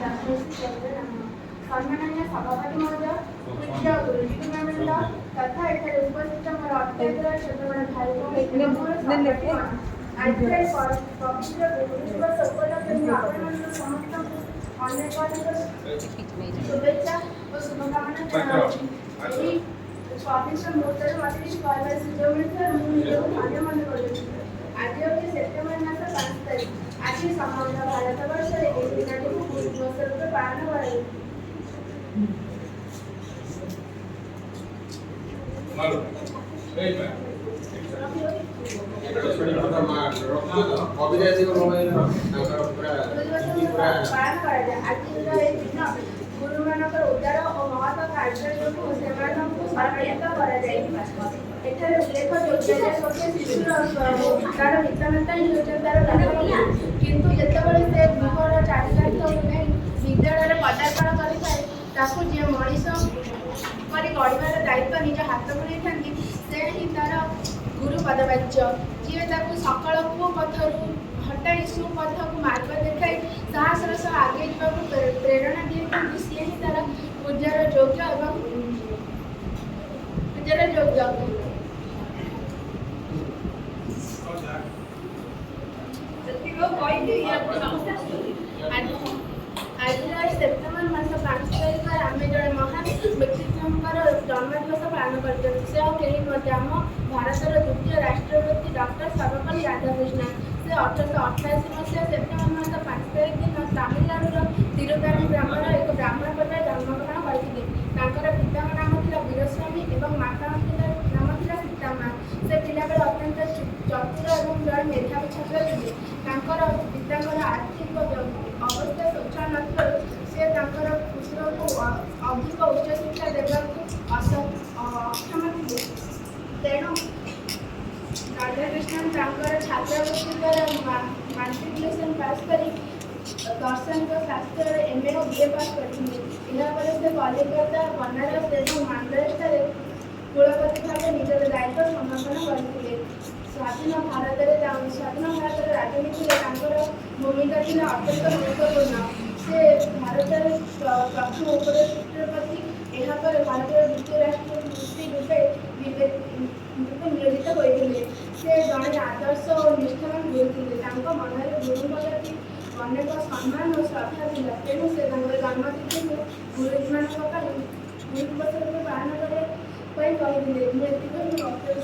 सम्माननीय सभापति महोदय, पूज्य गुरुजीवृंद तथा एठारे उपस्थित मोर अत्यंत छोट बड़ भाई आज पवित्र दिवस उपलक्षे आपको समस्त अनेक शुभेच्छा और शुभकामना जनाऊँगी। पवित्र मुहूर्त मत कहबार सुजोग मिलता मुझे धन्य मन कर। आज होगी सेप्टेम्बर मास 5 तारीख। आज समग्र भारतवर्ष दिन को गुरु दिवस रूप पालन कर। गुरु मानक उदार और महत कार्य जो सम्मानित कर उल्लेख शिशुर तार पितामाता ही तार किंतु जितेबाला से गृहर चारिकांत विद्यालय पदार्पण कर जी मनीष पर गढ़ार दायित्व निज हाथ में नहीं से ही तार गुरु पदवाच्य जी सकाल कुपथर हटाई सुपथ को मार्ग देखाई साहसर सह आगे जावाक प्रेरणा दिए सी ही तार पूजार योग्य आज सेप्टेम्बर मास 5 तारीख आम जड़े महान व्यक्तित्व जन्मदिवस पालन कर आम भारतर द्वितीय राष्ट्रपति डॉक्टर सर्वपल्ली राधाकृष्णन से 1888 मसीहा सेप्टेम्बर मास 5 तारीख दिन तमिलनाडुर तिरुतानी ग्रामर एक ब्राह्मण परिवार जन्मग्रहण करते। पिता नाम था वीरस्वामी और माता नाम था सीतामा। से पिलाबेले अत्यंत चतुर और जड़े मेधावी छात्र थे। पिता आर्थिक अवस्था शोचन से पुत्र को अधिक उच्च शिक्षा देवा अक्षम थे। तेणु राधाकृष्णन छात्रवृत्ति द्वारा माट्रिकुलेसन पास कर दर्शन शास्त्र MA और BA पास करते। से कलिकता बनारस और मांद्रास कुलपति भाव निजर दायित्व समर्पण करते। स्वाधीन भारत राजनीति भूमिका थी अत्यंत गुरुत्वपूर्ण। से भारत प्रथम उपराष्ट्रपति यापर भारत द्वितीय राष्ट्रपति रूपे नियोजित होते। से जड़े आदर्श और निष्ठावान गुरु थे। मन में गुरु प्रति अनेक सम्मान और श्रद्धा था। तेणु से जन्मतिथि को गुरु मान गुरु दिवस रूप पालन करने कहते।